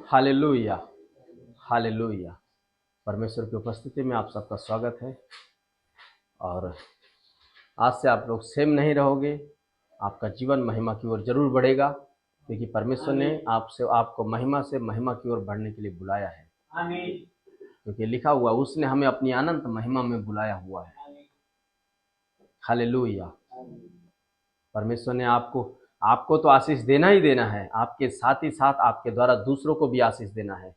Hallelujah, hallelujah. परमेश्वर की उपस्थिति में आप सबका स्वागत है। और आज से आप लोग सेम नहीं रहोगे, आपका जीवन महिमा की ओर जरूर बढ़ेगा, क्योंकि परमेश्वर ने आपको महिमा से महिमा की ओर बढ़ने के लिए बुलाया है। क्योंकि लिखा हुआ, उसने हमें अपनी अनंत महिमा में बुलाया हुआ है। हालेलुया। परमेश्वर ने आपको तो आशीष देना ही देना है, आपके साथ ही साथ आपके द्वारा दूसरों को भी आशीष देना है।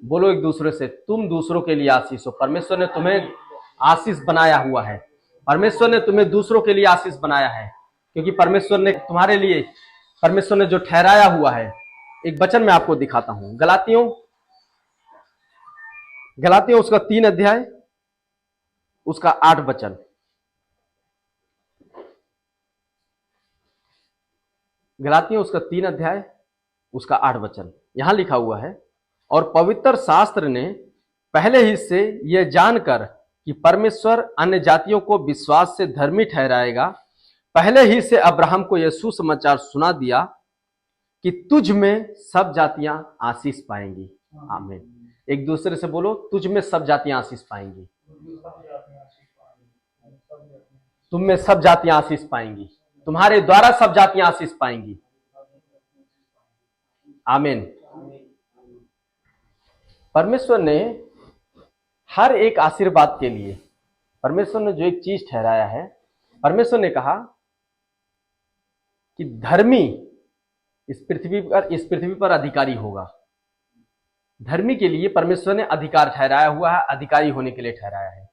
बोलो एक दूसरे से, तुम दूसरों के लिए आशीष हो। परमेश्वर ने तुम्हें आशीष बनाया हुआ है। परमेश्वर ने तुम्हें दूसरों के लिए आशीष बनाया है, क्योंकि परमेश्वर ने तुम्हारे लिए, परमेश्वर ने जो ठहराया हुआ है। एक वचन मैं आपको दिखाता हूं, गलातियों उसका 3 अध्याय उसका 8 वचन। गलातियों उसका 3 अध्याय उसका 8 वचन यहां लिखा हुआ है, और पवित्र शास्त्र ने पहले ही से यह जानकर कि परमेश्वर अन्य जातियों को विश्वास से धर्मी ठहराएगा, पहले ही से अब्राहम को यह सुसमाचार सुना दिया कि तुझ में सब जातियां आशीष पाएंगी। आमीन। एक दूसरे से बोलो, तुझ में सब जातियां आशीष पाएंगी। तुम में सब जातियां आशीष पाएंगी, तुम्हारे द्वारा सब जातियां आशीष पाएंगी। आमीन। परमेश्वर ने हर एक आशीर्वाद के लिए, परमेश्वर ने जो एक चीज ठहराया है, परमेश्वर ने कहा कि धर्मी इस पृथ्वी पर अधिकारी होगा। धर्मी के लिए परमेश्वर ने अधिकार ठहराया हुआ है, अधिकारी होने के लिए ठहराया है।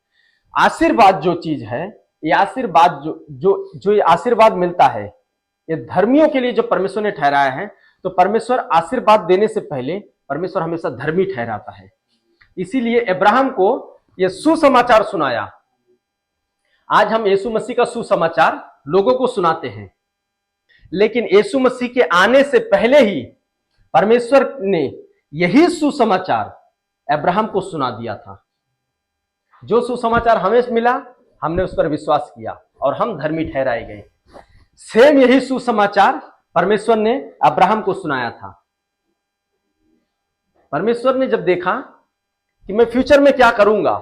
आशीर्वाद जो चीज है, ये आशीर्वाद जो ये आशीर्वाद मिलता है, ये धर्मियों के लिए जो परमेश्वर ने ठहराया है। तो परमेश्वर आशीर्वाद देने से पहले परमेश्वर हमेशा धर्मी ठहराता है। इसीलिए अब्राहम को यह सुसमाचार सुनाया। आज हम यीशु मसीह का सुसमाचार लोगों को सुनाते हैं, लेकिन यीशु मसीह के आने से पहले ही परमेश्वर ने यही सुसमाचार अब्राहम को सुना दिया था। जो सुसमाचार हमें मिला, हमने उस पर विश्वास किया और हम धर्मी ठहराए गए। सेम यही सुसमाचार परमेश्वर ने अब्राहम को सुनाया था। परमेश्वर ने जब देखा कि मैं फ्यूचर में क्या करूंगा,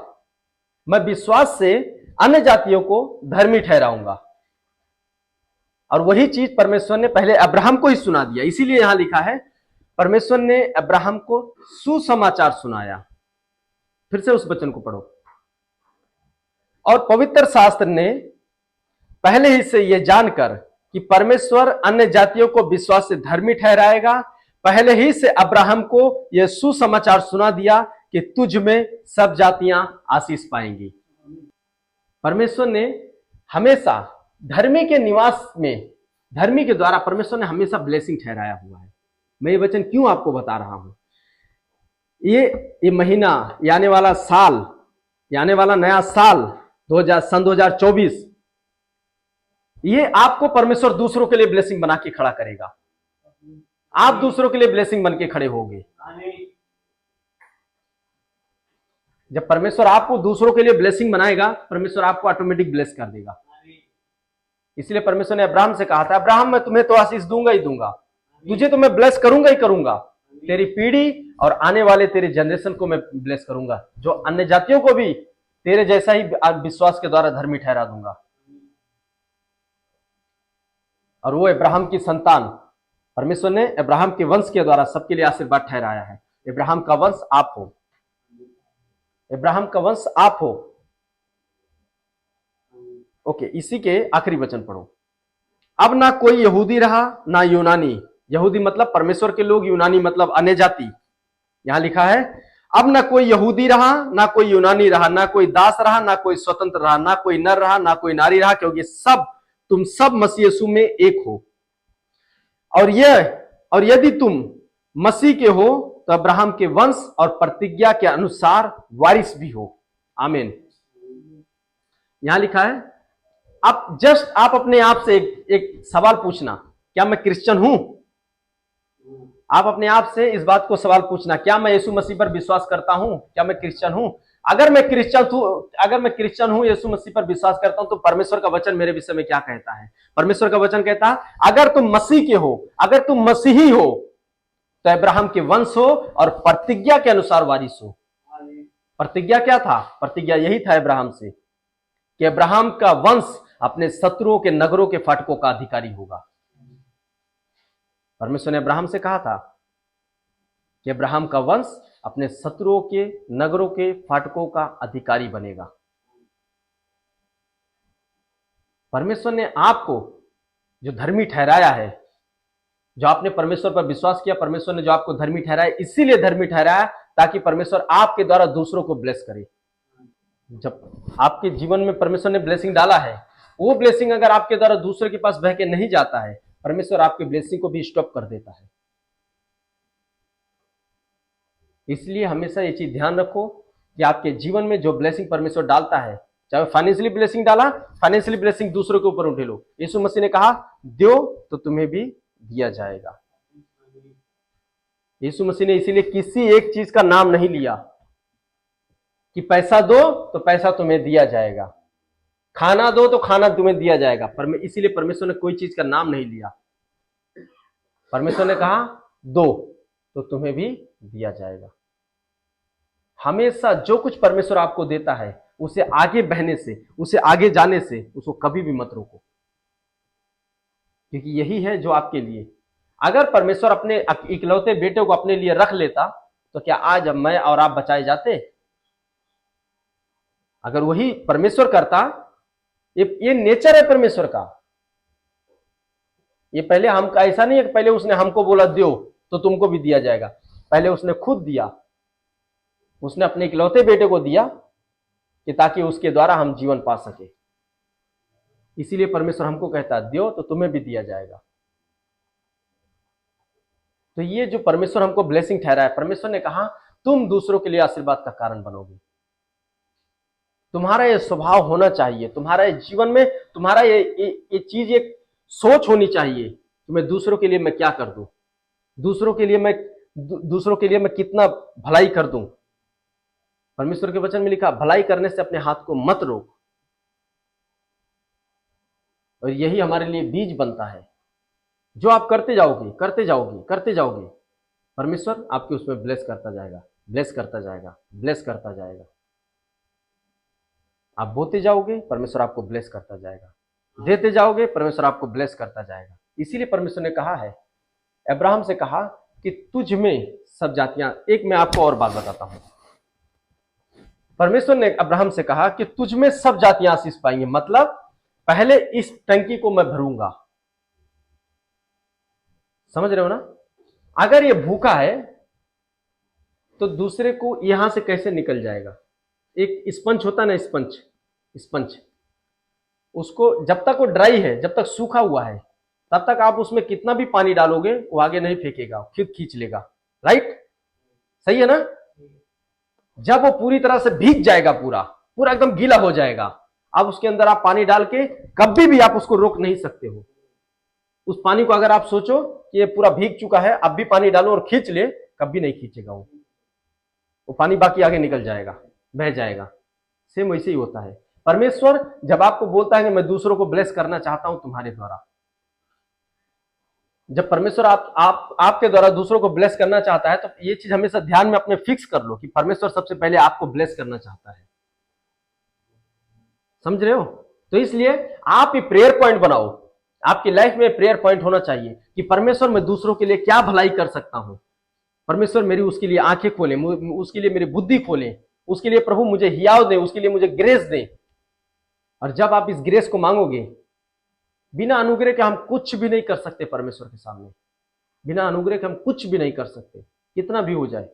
मैं विश्वास से अन्य जातियों को धर्मी ठहराऊंगा, और वही चीज परमेश्वर ने पहले अब्राहम को ही सुना दिया। इसीलिए यहां लिखा है, परमेश्वर ने अब्राहम को सुसमाचार सुनाया। फिर से उस वचन को पढ़ो। और पवित्र शास्त्र ने पहले ही से यह जानकर कि परमेश्वर अन्य जातियों को विश्वास से धर्मी ठहराएगा, पहले ही से अब्राहम को यह सुसमाचार सुना दिया कि तुझ में सब जातियां आशीष पाएंगी। परमेश्वर ने हमेशा धर्मी के निवास में, धर्मी के द्वारा परमेश्वर ने हमेशा ब्लेसिंग ठहराया हुआ है। मैं ये वचन क्यों आपको बता रहा हूं? ये महीना, ये आने वाला साल, ये आने वाला नया साल सन 2024, ये आपको परमेश्वर दूसरों के लिए ब्लेसिंग बना के खड़ा करेगा। आप दूसरों के लिए ब्लेसिंग बन के खड़े होंगे। जब परमेश्वर आपको दूसरों के लिए ब्लेसिंग बनाएगा, परमेश्वर आपको ऑटोमेटिक ब्लेस कर देगा। इसलिए परमेश्वर ने अब्राहम से कहा था, अब्राहम मैं तुम्हें तो आशीष दूंगा ही दूंगा, तुझे तो मैं ब्लेस करूंगा ही करूंगा, तेरी पीढ़ी और आने वाले तेरे जनरेशन को मैं ब्लेस करूंगा, जो अन्य जातियों को भी तेरे जैसा ही विश्वास के द्वारा धर्मी ठहरा दूंगा। और वो अब्राहम की संतान, परमेश्वर ने अब्राहम के वंश के द्वारा सबके लिए आशीर्वाद ठहराया है। अब्राहम का वंश आप हो, अब्राहम का वंश आप हो। ओके, इसी के आखिरी वचन पढ़ो। अब ना कोई यहूदी रहा ना यूनानी, यहूदी मतलब परमेश्वर के लोग, यूनानी मतलब अन्य जाति। यहां लिखा है, अब ना कोई यहूदी रहा ना कोई यूनानी रहा, ना कोई दास रहा ना कोई स्वतंत्र रहा, ना कोई नर रहा ना कोई नारी रहा, क्योंकि तुम सब मसीह यीशु में एक हो। और यदि तुम मसीह के हो तो अब्राहम के वंश और प्रतिज्ञा के अनुसार वारिस भी हो। आमीन। यहां लिखा है, आप अपने आप से एक सवाल पूछना, क्या मैं क्रिश्चियन हूं? आप अपने आप से इस बात को सवाल पूछना, क्या मैं यीशु मसीह पर विश्वास करता हूं? क्या मैं क्रिश्चियन हूं? अगर मैं क्रिश्चियन हूं, यीशु मसीह पर विश्वास करता हूं, तो परमेश्वर का वचन मेरे विषय में क्या कहता है? परमेश्वर का वचन कहता है, अगर तुम मसीह के हो, अगर तुम मसीही हो, तो अब्राहम के वंश हो और प्रतिज्ञा के अनुसार वारिस हो। प्रतिज्ञा क्या था? प्रतिज्ञा यही था अब्राहम से कि अब्राहम का वंश अपने शत्रुओं के नगरों के फाटकों का अधिकारी होगा। परमेश्वर ने अब्राहम से कहा था कि अब्राहम का वंश अपने शत्रुओं के नगरों के फाटकों का अधिकारी बनेगा। परमेश्वर ने आपको जो धर्मी ठहराया है, जो आपने परमेश्वर पर विश्वास किया, परमेश्वर ने जो आपको धर्मी ठहराया, इसीलिए धर्मी ठहराया ताकि परमेश्वर आपके द्वारा दूसरों को ब्लेस करे। जब आपके जीवन में परमेश्वर ने ब्लेसिंग डाला है, वो ब्लेसिंग अगर आपके द्वारा दूसरे के पास बह के नहीं जाता है, परमेश्वर आपके ब्लेसिंग को भी स्टॉप कर देता है। इसलिए हमेशा ये चीज ध्यान रखो कि आपके जीवन में जो ब्लेसिंग परमेश्वर डालता है, चाहे फाइनेंशियली ब्लेसिंग डाला, फाइनेंशियली ब्लेसिंग दूसरों के ऊपर उठे लो। यीशु मसीह ने कहा दो तो तुम्हें भी दिया जाएगा। यीशु मसीह ने इसीलिए किसी एक चीज का नाम नहीं लिया कि पैसा दो तो पैसा तुम्हें दिया जाएगा, खाना दो तो खाना तुम्हें दिया जाएगा। इसीलिए परमेश्वर ने कोई चीज का नाम नहीं लिया। परमेश्वर ने कहा दो तो तुम्हें भी दिया जाएगा। हमेशा जो कुछ परमेश्वर आपको देता है, उसे आगे बहने से, उसे आगे जाने से उसको कभी भी मत रोको, क्योंकि यही है जो आपके लिए। अगर परमेश्वर अपने इकलौते बेटे को अपने लिए रख लेता तो क्या आज मैं और आप बचाए जाते? अगर वही परमेश्वर करता, ये नेचर है परमेश्वर का। ये पहले हमका ऐसा नहीं है कि पहले उसने हमको बोला दो तो तुमको भी दिया जाएगा। पहले उसने खुद दिया, उसने अपने इकलौते बेटे को दिया कि ताकि उसके द्वारा हम जीवन पा सके। इसीलिए परमेश्वर हमको कहता है दो तो तुम्हें भी दिया जाएगा। तो ये जो परमेश्वर हमको ब्लेसिंग ठहरा है, परमेश्वर ने कहा तुम दूसरों के लिए आशीर्वाद का कारण बनोगे। तुम्हारा ये स्वभाव होना चाहिए, तुम्हारा जीवन में तुम्हारा ये चीज, एक सोच होनी चाहिए कि मैं दूसरों के लिए मैं क्या कर दूं, दूसरों के लिए मैं कितना भलाई कर दूं। परमेश्वर के वचन में लिखा भलाई करने से अपने हाथ को मत रोक। और यही हमारे लिए बीज बनता है। जो आप करते जाओगे करते जाओगे करते जाओगे, परमेश्वर आपके उसमें ब्लेस करता जाएगा, ब्लेस करता जाएगा, ब्लेस करता जाएगा। आप बोते जाओगे, परमेश्वर आपको ब्लेस करता जाएगा, देते जाओगे, परमेश्वर आपको ब्लेस करता जाएगा। इसीलिए परमेश्वर ने कहा है, अब्राहम से कहा कि तुझ में सब जातियां। एक मैं आपको और बात बताता हूं। परमेश्वर ने अब्राहम से कहा कि तुझ में सब जातियां आशीष पाएंगे। मतलब पहले इस टंकी को मैं भरूंगा। समझ रहे हो ना? अगर ये भूखा है तो दूसरे को यहां से कैसे निकल जाएगा? एक स्पंज होता है ना, स्पंज, उसको जब तक वो ड्राई है, जब तक सूखा हुआ है, तब तक आप उसमें कितना भी पानी डालोगे वो आगे नहीं फेंकेगा, खुद खींच लेगा। राइट? सही है ना? जब वो पूरी तरह से भीग जाएगा, पूरा एकदम गीला हो जाएगा, अब उसके अंदर आप पानी डाल के कभी भी आप उसको रोक नहीं सकते हो। उस पानी को अगर आप सोचो कि ये पूरा भीग चुका है, अब भी पानी डालो और खींच ले, कभी नहीं खींचेगा वो पानी बाकी आगे निकल जाएगा, बह जाएगा। सेम वैसे ही होता है। परमेश्वर जब आपको बोलता है कि मैं दूसरों को ब्लेस करना चाहता हूं तुम्हारे द्वारा, जब परमेश्वर आपके द्वारा दूसरों को ब्लेस करना चाहता है, तो ये चीज हमेशा ध्यान में अपने फिक्स कर लो कि परमेश्वर सबसे पहले आपको ब्लेस करना चाहता है। समझ रहे हो? तो इसलिए आप ये प्रेयर पॉइंट बनाओ। आपकी लाइफ में प्रेयर पॉइंट होना चाहिए कि परमेश्वर मैं दूसरों के लिए क्या भलाई कर सकता हूं। परमेश्वर मेरी उसके लिए आंखें खोले, उसके लिए मेरी बुद्धि खोले, उसके लिए प्रभु मुझे हियाव दे, उसके लिए मुझे ग्रेस दे। और जब आप इस ग्रेस को मांगोगे, बिना अनुग्रह के हम कुछ भी नहीं कर सकते परमेश्वर के सामने। बिना अनुग्रह के हम कुछ भी नहीं कर सकते, कितना भी हो जाए।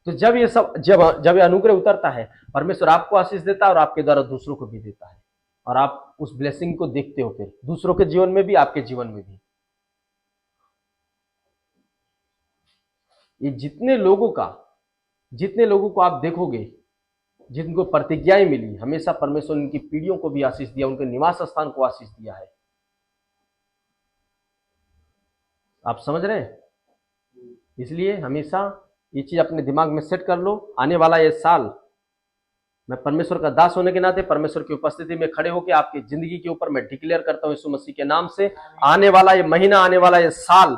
तो जब ये अनुग्रह उतरता है, परमेश्वर आपको आशीष देता है और आपके द्वारा दूसरों को भी देता है, और आप उस ब्लेसिंग को देखते हो फिर दूसरों के जीवन में भी, आपके जीवन में भी। ये जितने लोगों को आप देखोगे जिनको प्रतिज्ञाएं मिली, हमेशा परमेश्वर ने उनकी पीढ़ियों को भी आशीष दिया, उनके निवास स्थान को आशीष दिया है। आप समझ रहे हैं? इसलिए हमेशा ये चीज अपने दिमाग में सेट कर लो। आने वाला ये साल, मैं परमेश्वर का दास होने के नाते परमेश्वर की उपस्थिति में खड़े होकर आपकी जिंदगी के ऊपर मैं डिक्लेयर करता हूं यीशु मसीह के नाम से, आने वाला ये महीना, आने वाला ये साल,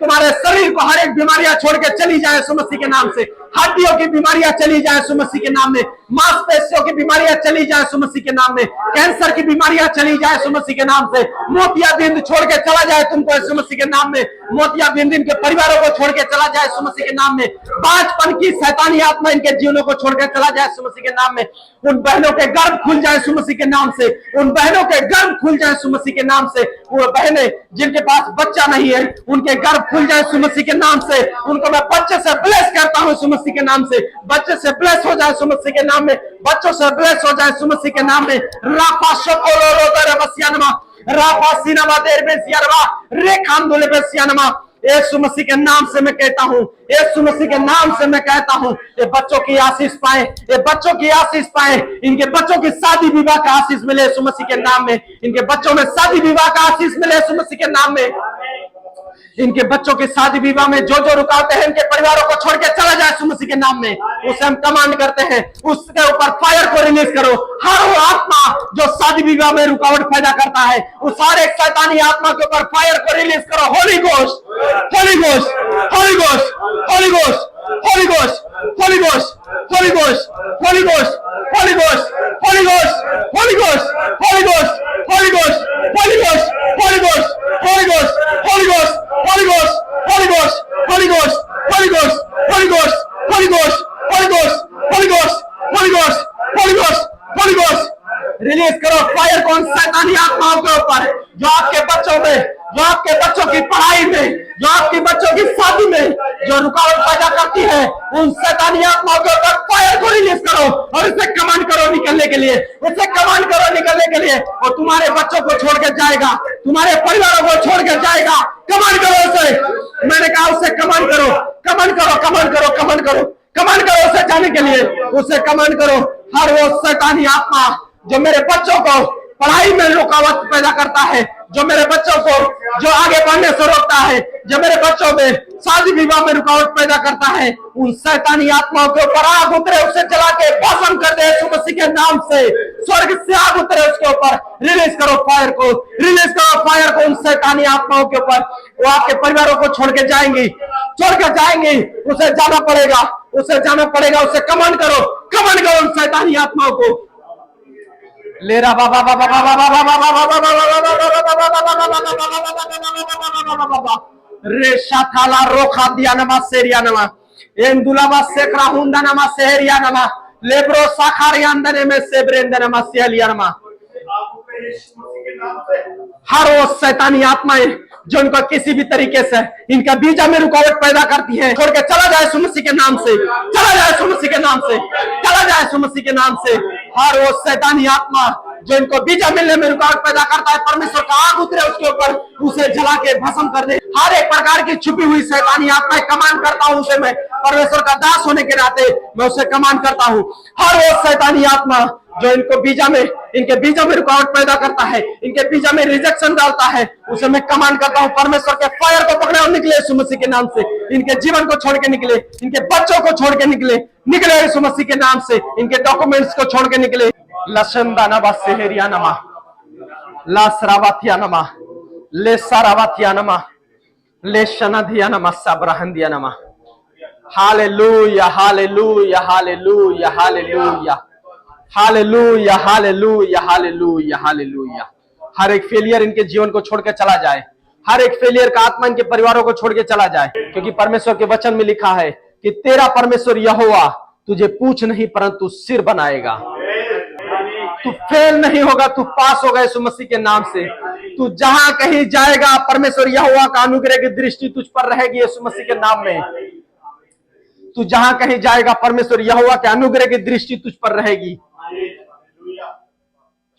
तुम्हारे शरीर को हर एक बीमारियां छोड़ के चली जाए यीशु मसीह के नाम से। हड्डियों की बीमारियां चली जाए यीशु मसीह के नाम में। मांसपेशियों की बीमारियां चली जाए यीशु मसीह के नाम में। कैंसर की बीमारियां चली जाए यीशु मसीह के नाम से। मोतियाबिंद छोड़ के चला जाए तुमको यीशु मसीह के नाम में। मोतियाबिंद इनके परिवारों को छोड़ के चला जाए यीशु मसीह के नाम में। बांझपन की शैतानी आत्मा इनके जीवनों को छोड़ के चला जाए यीशु मसीह के नाम में। उन बहनों के गर्भ खुल जाए यीशु मसीह के नाम से। उन बहनों के गर्भ खुल जाए यीशु मसीह के नाम से। वो बहनें जिनके पास बच्चा नहीं है उनके गर्भ खुल जाए यीशु मसीह के नाम से। उनको मैं बच्चे से ब्लेस करता हूं यीशु मसीह के नाम से। बच्चे से ब्लेस हो जाए यीशु मसीह के नाम में। बच्चों से ब्लेस हो जाए यीशु मसीह के नाम में। रापा शोकोलो रोदर बसियानमा रापा सीनामा देर बेसियारमा रेखांदुले बेसियानमा। यीशु मसीह के नाम से मैं कहता हूं, यीशु मसीह के नाम से मैं कहता हूं, ये बच्चों की आशीष पाए, ये बच्चों की आशीष पाए। इनके बच्चों की शादी विवाह का आशीष मिले यीशु मसीह के नाम में। इनके बच्चों में शादी विवाह का आशीष मिले यीशु मसीह के नाम में। इनके बच्चों की शादी विवाह में जो जो रुकावटें हैं इनके परिवारों को छोड़ के चला जाए यीशु मसीह के नाम में। उसे हम कमांड करते हैं, उसके ऊपर फायर को रिलीज करो। हर वो आत्मा जो शादी विवाह में रुकावट पैदा करता है उस हर एक शैतानी आत्मा के ऊपर फायर को रिलीज करो। Holi ghost, Holi ghost, Holi ghost, Holi ghost, Holi ghost, Holi ghost, Holi ghost, Holi ghost, Holi ghost, Holi ghost, Holi ghost, Holi ghost, Holi ghost, Holi ghost, Holi ghost, Holi ghost, Holi ghost, Holy Ghost, Holy Ghost, Holy Ghost, Holy Ghost, Holy Ghost, Holy Ghost, Holy Ghost, Holy Ghost, Holy Ghost, Holy Ghost, Holy Ghost, release करो fire कौन शैतानी आत्माओं के ऊपर जो आपके बच्चों में, जो आपके बच्चों की पढ़ाई में, जो आपके बच्चों की शादी में जो रुकावट पैदा करती है उन शैतानी आत्माओं के ऊपर फायर को रिलीज करो और इसे कमांड करो निकलने के लिए, उसे कमांड करो निकलने के लिए। और तुम्हारे बच्चों को छोड़ के जाएगा, तुम्हारे परिवारों को छोड़ के जाएगा। कमांड करो उसे, मैंने कहा उसे कमांड करो, कमांड करो, कमांड करो, कमांड करो, कमांड करो उसे जाने के लिए, उसे कमांड करो। हर वो शैतानी आत्मा जो मेरे बच्चों को पढ़ाई में रुकावट पैदा करता है, जो मेरे बच्चों को जो आगे बढ़ने से रोकता है, जो मेरे बच्चों में शादी विवाह में रुकावट पैदा करता है, उन शैतानी आत्माओं के ऊपर आग उतरे, उसे जला के भस्म कर दे यीशु मसीह के नाम से। स्वर्ग से आग उतरे उसके ऊपर, रिलीज करो फायर को, रिलीज करो फायर को उन शैतानी आत्माओं के ऊपर। वो आपके परिवारों को छोड़ के जाएंगी, छोड़ के जाएंगी। उसे जाना पड़ेगा, उसे जाना पड़ेगा। उसे कमांड करो, कमांड करो उन शैतानी आत्माओं को। लेरा बाबा बाबा बाबा बाबा बाबा बाबा रेशा थाला रोखा दिया नमा सेरिया नमा एंदुलावा सेकरा हुंदा नमा सेरिया नमा लेब्रो साखारियांदने में सेब्रेंदने नमा सेलिया नमा। हर वो शैतानी आत्माएं जो इनको किसी भी तरीके से इनका बीजा में रुकावट पैदा करती है, छोड़ के चला जाए यीशु मसीह के नाम से, चला जाए यीशु मसीह के नाम से, चला जाए यीशु मसीह के नाम से। हर वो शैतानी आत्मा जो इनको बीजा मिलने में रुकावट पैदा करता है, परमेश्वर का आग उतरे उसके ऊपर, उसे जला के भस्म कर दे। हर एक प्रकार की छुपी हुई शैतानी आत्मा कमांड करता हूं उसे, मैं परमेश्वर का दास होने के नाते मैं उसे कमांड करता हूं। हर वो शैतानी आत्मा जो इनको बीजा में, इनके बीजा में रुकावट पैदा करता है, इनके बीजा में रिजेक्शन डालता है, उसे मैं कमांड करता हूं परमेश्वर के फायर को पकड़े और निकले यीशु मसीह के नाम से। इनके जीवन को छोड़ के निकले, इनके बच्चों को छोड़ के निकले, निकले यीशु मसीह के नाम से। इनके डॉक्यूमेंट्स को छोड़ के निकले। लशंदानवा सेहरियानमा लासरावाथियानमा लेसारावाथियानमा लेशनधियानमा साब्राहंदियानमा। Hallelujah, hallelujah, hallelujah, hallelujah, hallelujah, hallelujah, hallelujah, hallelujah. हर एक फेलियर इनके जीवन को छोड़ के चला जाए, हर एक फेलियर का आत्मा इनके परिवारों को छोड़ के चला जाए, क्योंकि परमेश्वर के वचन में लिखा है कि तेरा परमेश्वर यहोवा तुझे पूछ नहीं परंतु सिर बनाएगा। तू फेल नहीं होगा, तू पास होगा यीशु मसीह के नाम से। तू जहां कहीं जाएगा परमेश्वर यहोवा का अनुग्रह की दृष्टि तुझ पर रहेगी यीशु मसीह के नाम में। तू जहां कहीं जाएगा परमेश्वर यहोवा के अनुग्रह की दृष्टि तुझ पर रहेगी।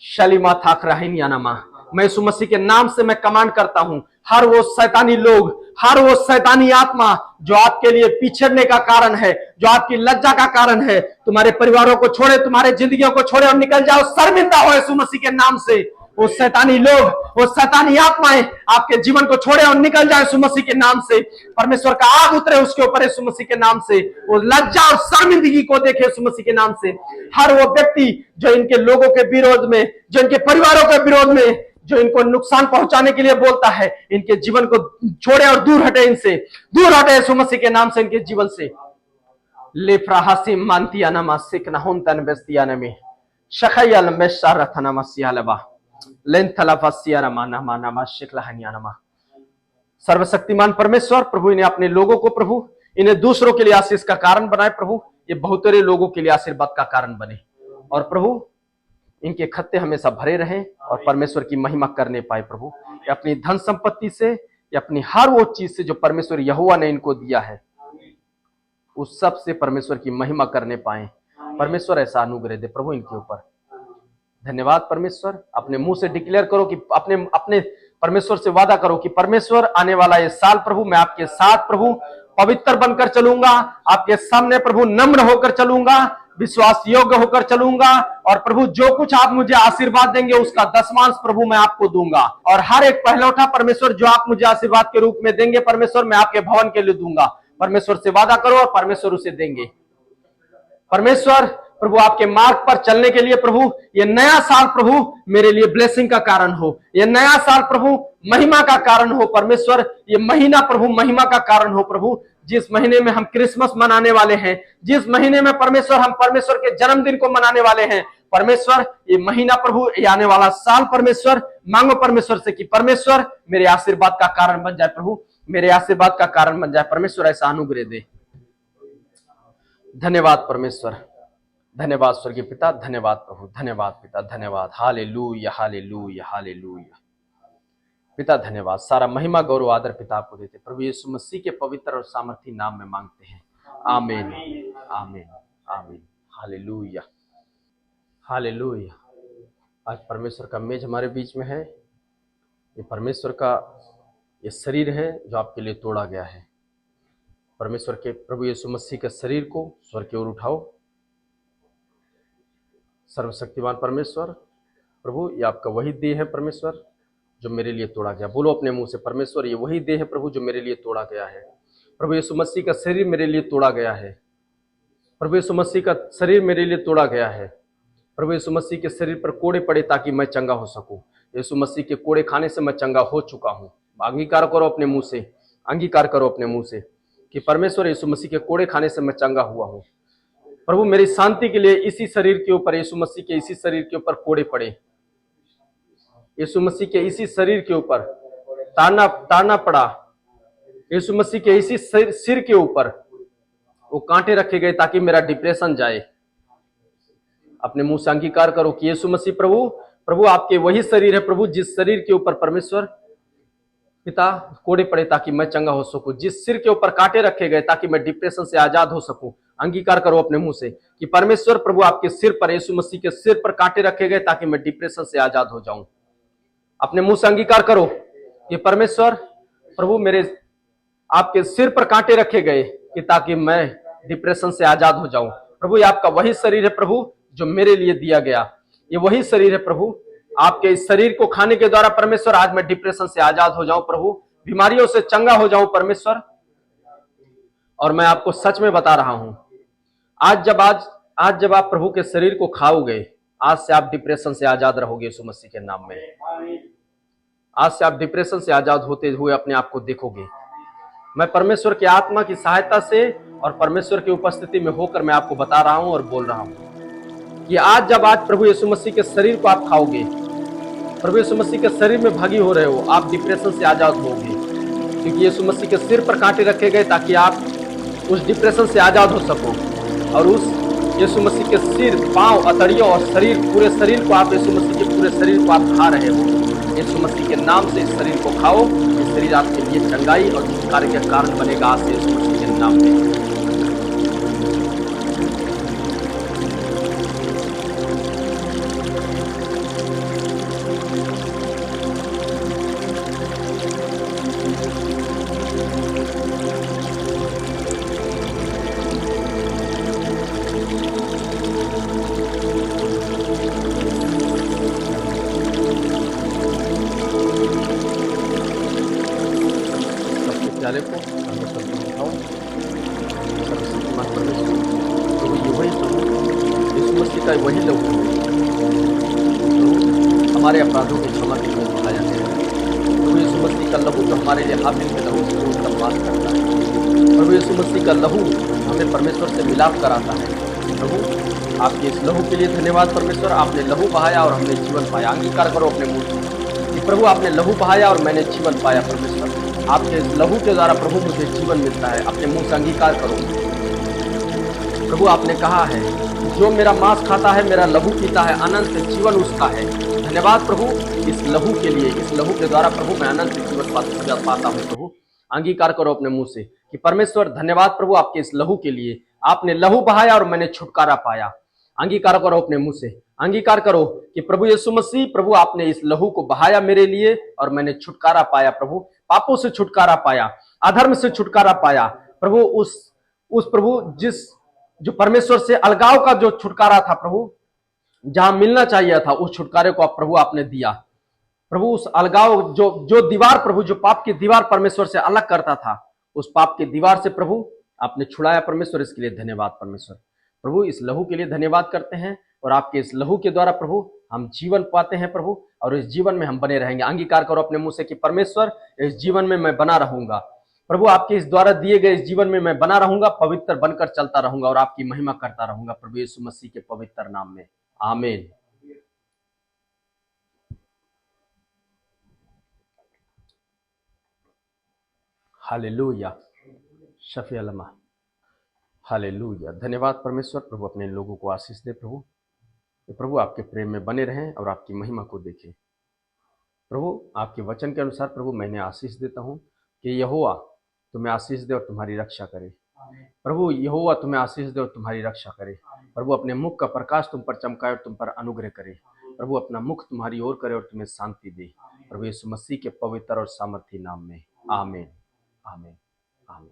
शलीमा थाकराहिनियानमा, मैं यीशु मसीह के नाम से मैं कमांड करता हूं, हर वो शैतानी लोग, हर वो शैतानी आत्मा जो आपके लिए पिछड़ने का कारण है, जो आपकी लज्जा का कारण है, तुम्हारे परिवारों को छोड़े, तुम्हारे जिंदगियों को छोड़े और निकल जाओ, शर्मिंदा हो यीशु मसीह के नाम से। वो शैतानी लोग, वो शैतानी आत्माएं आपके जीवन को छोड़े और निकल जाए यीशु मसीह के नाम से। परमेश्वर का आग उतरे उसके ऊपर यीशु मसीह के नाम से। वो लज्जा और शर्मिंदगी को देखे यीशु मसीह के नाम से। हर वो व्यक्ति जो इनके लोगों के विरोध में, जो इनके परिवारों के विरोध में जो इनको नुकसान पहुंचाने के लिए बोलता है, इनके जीवन को छोड़े और दूर हटे, इनसे दूर हटे यीशु मसीह के नाम से इनके जीवन से। लेफ्राहासिम मानतियानामा सिकनाहुंतन बेस्तियानमी शखयल मेशारथनमसियालबा लेंथलाफसियारमानामानामा शिकलहनियानमा। सर्वशक्तिमान परमेश्वर प्रभु, इन्हें अपने लोगों को प्रभु, इन्हें दूसरों के लिए आशीष का कारण बनाए प्रभु, ये बहुतेरे लोगों के लिए आशीर्वाद का कारण बने, और प्रभु इनके खत्ते हमेशा भरे रहें और परमेश्वर की महिमा करने पाए प्रभु। ये अपनी धन संपत्ति से, या अपनी हर वो चीज से जो परमेश्वर यहोवा ने इनको दिया है, उस सब से परमेश्वर की महिमा करने पाए। परमेश्वर ऐसा अनुग्रह दे प्रभु इनके ऊपर। धन्यवाद परमेश्वर। अपने मुंह से डिक्लेयर करो कि अपने परमेश्वर से वादा करो कि परमेश्वर आने वाला ये साल प्रभु मैं आपके साथ प्रभु पवित्र बनकर चलूंगा, आपके सामने प्रभु नम्र होकर चलूंगा, विश्वास योग्य होकर चलूंगा, और प्रभु जो कुछ आप मुझे आशीर्वाद देंगे उसका दसवांश प्रभु मैं आपको दूंगा, और हर एक पहलौठा परमेश्वर जो आप मुझे आशीर्वाद के रूप में देंगे परमेश्वर मैं आपके भवन के लिए दूंगा। परमेश्वर से वादा करो और परमेश्वर उसे देंगे। परमेश्वर प्रभु आपके मार्ग पर चलने के लिए प्रभु ये नया साल प्रभु मेरे लिए ब्लेसिंग का कारण हो, ये नया साल प्रभु महिमा का कारण हो परमेश्वर, ये महीना प्रभु महिमा का कारण हो प्रभु। जिस महीने में हम क्रिसमस मनाने वाले हैं, जिस महीने में परमेश्वर हम परमेश्वर के जन्मदिन को मनाने वाले हैं परमेश्वर, ये महीना प्रभु, ये आने वाला साल परमेश्वर, मांगो परमेश्वर से कि परमेश्वर मेरे आशीर्वाद का कारण बन जाए प्रभु, मेरे आशीर्वाद का कारण बन जाए परमेश्वर, ऐसा अनुग्रह दे। धन्यवाद परमेश्वर, धन्यवाद स्वर्गीय पिता, धन्यवाद प्रभु, धन्यवाद पिता, धन्यवाद। Hallelujah hallelujah hallelujah. पिता धन्यवाद, सारा महिमा गौरव आदर पिता आपको देते प्रभु यीशु मसीह के पवित्र और सामर्थी नाम में मांगते हैं, आमीन आमीन आमीन। Hallelujah hallelujah. आज परमेश्वर का मेज हमारे बीच में है, ये परमेश्वर का ये शरीर है जो आपके लिए तोड़ा गया है। परमेश्वर के प्रभु यीशु मसीह के शरीर को स्वर की ओर उठाओ। सर्वशक्तिमान परमेश्वर प्रभु, ये आपका वही देह है परमेश्वर जो मेरे लिए तोड़ा गया। बोलो अपने मुंह से, परमेश्वर ये वही देह है प्रभु जो मेरे लिए तोड़ा गया है। प्रभु यीशु मसीह का शरीर मेरे लिए तोड़ा गया है। प्रभु यीशु मसीह का शरीर मेरे लिए तोड़ा गया है। प्रभु यीशु मसीह के शरीर पर कोड़े पड़े ताकि मैं चंगा हो सकूं। यीशु मसीह के कोड़े खाने से मैं चंगा हो चुका हूं। अंगीकार करो अपने मुंह से, अंगीकार करो अपने मुंह से कि परमेश्वर यीशु मसीह के कोड़े खाने से मैं चंगा हुआ हूं। प्रभु मेरी शांति के लिए इसी शरीर के ऊपर, यीशु मसीह के इसी शरीर के ऊपर कोड़े पड़े, यीशु मसीह के इसी शरीर के ऊपर ताड़ना पड़ा, यीशु मसीह के इसी सिर के ऊपर वो कांटे रखे गए ताकि मेरा डिप्रेशन जाए। अपने मुंह से अंगीकार करो कि यीशु मसीह प्रभु आपके वही शरीर है प्रभु जिस शरीर के ऊपर परमेश्वर पिता कोड़े पड़े ताकि मैं चंगा हो सकूं, जिस सिर के ऊपर कांटे रखे गए ताकि मैं डिप्रेशन से आजाद हो सकूं। अंगीकार करो अपने मुंह से कि परमेश्वर प्रभु आपके सिर पर, यीशु मसीह के सिर पर कांटे रखे गए ताकि मैं डिप्रेशन से आजाद हो जाऊं। अपने मुंह से अंगीकार करो कि परमेश्वर प्रभु मेरे आपके सिर पर कांटे रखे गए कि ताकि मैं डिप्रेशन से आजाद हो जाऊं। प्रभु ये आपका वही शरीर है प्रभु जो मेरे लिए दिया गया, ये वही शरीर है प्रभु। आपके इस शरीर को खाने के द्वारा परमेश्वर आज मैं डिप्रेशन से आजाद हो जाऊं प्रभु, बीमारियों से चंगा हो जाऊं परमेश्वर। और मैं आपको सच में बता रहा हूं, आज जब आप प्रभु के शरीर को खाओगे, आज से आप डिप्रेशन से आजाद रहोगे यीशु मसीह के नाम में। आज से आप डिप्रेशन से आजाद होते हुए अपने आप को देखोगे। मैं परमेश्वर की आत्मा की सहायता से और परमेश्वर की उपस्थिति में होकर मैं आपको बता रहा हूं और बोल रहा हूं कि आज प्रभु यीशु मसीह के शरीर को आप खाओगे, प्रभु यीशु मसीह के शरीर में भागी हो रहे हो, आप डिप्रेशन से आजाद होगे, क्योंकि यीशु मसीह के सिर पर कांटे रखे गए ताकि आप उस डिप्रेशन से आजाद हो सको। और उस यीशु मसीह के सिर, पांव, अतड़ियों और शरीर, पूरे शरीर को आप, यीशु मसीह के पूरे शरीर को आप खा रहे हो। यीशु मसीह के नाम से इस शरीर को खाओ। ये शरीर आपके लिए चंगाई और छुटकारे का कारण बनेगा आज से यीशु मसीह के नाम में। प्यारे को परमेश्वर को उठाओ। सर्वशक्तिमान परमेश्वर प्रभु ये वही प्रभु यीशु मसीह का वही लहू है हमारे अपराधों की क्षमा के लिए बहाया गया है। प्रभु यीशु मसीह का लहू जो हमारे लिए हाबिल के लहू से उत्तम बात करता है। प्रभु यीशु मसीह का लहू हमें परमेश्वर से मिलाप कराता है। प्रभु आपके इस लहू के लिए धन्यवाद परमेश्वर। आपने लहू बहाया और हमने जीवन पाया। अंगीकार करो अपने मुंह से कि प्रभु आपने लहू बहाया और मैंने जीवन पाया। परमेश्वर आपके इस लहू के द्वारा प्रभु मुझे जीवन मिलता है। अपने मुंह से अंगीकार करो। प्रभु आपने कहा है जो मेरा मांस खाता है, मेरा लहू पीता है, अनंत जीवन उसका है। धन्यवाद प्रभु इस लहू के लिए। इस लहू के द्वारा प्रभु मैं अनंत जीवन पाता हूँ। प्रभु अंगीकार करो अपने मुंह से कि परमेश्वर धन्यवाद प्रभु आपके इस लहू के लिए। आपने लहू बहाया और मैंने छुटकारा पाया। अंगीकार करो अपने मुंह से। अंगीकार करो कि प्रभु यीशु मसीह, प्रभु आपने इस लहू को बहाया मेरे लिए और मैंने छुटकारा पाया। प्रभु पापों से छुटकारा पाया, अधर्म से छुटकारा पाया। प्रभु उस प्रभु जो परमेश्वर से अलगाव का जो छुटकारा था प्रभु, जहां मिलना चाहिए था, उस छुटकारे को प्रभु आपने दिया। प्रभु उस अलगाव जो दीवार प्रभु, जो पाप की दीवार परमेश्वर से अलग करता था, उस पाप की दीवार से प्रभु आपने छुड़ाया। परमेश्वर इसके लिए धन्यवाद परमेश्वर। प्रभु इस लहू के लिए धन्यवाद करते हैं और आपके इस लहू के द्वारा प्रभु हम जीवन पाते हैं प्रभु, और इस जीवन में हम बने रहेंगे। अंगीकार करो अपने मुंह से कि परमेश्वर इस जीवन में मैं बना रहूंगा। प्रभु आपके इस द्वारा दिए गए इस जीवन में मैं बना रहूंगा, पवित्र बनकर चलता रहूंगा और आपकी महिमा करता रहूंगा। प्रभु यीशु मसीह के पवित्र नाम में आमीन। हालेलुया। शफी अलमा। हालेलुया। धन्यवाद परमेश्वर। प्रभु अपने लोगों को आशीष दे प्रभु। प्रभु आपके प्रेम में बने रहें और आपकी महिमा को देखें। प्रभु आपके वचन के अनुसार प्रभु मैंने आशीष देता हूं कि यहोवा तुम्हें आशीष दे और तुम्हारी रक्षा करे। प्रभु यहोवा तुम्हें आशीष दे और तुम्हारी रक्षा करे। प्रभु अपने मुख का प्रकाश तुम पर चमकाए और तुम पर अनुग्रह करे। प्रभु अपना मुख तुम्हारी ओर करे और तुम्हें शांति दे। प्रभु यीशु मसीह के पवित्र और सामर्थी नाम में आमीन, आमीन, आमीन।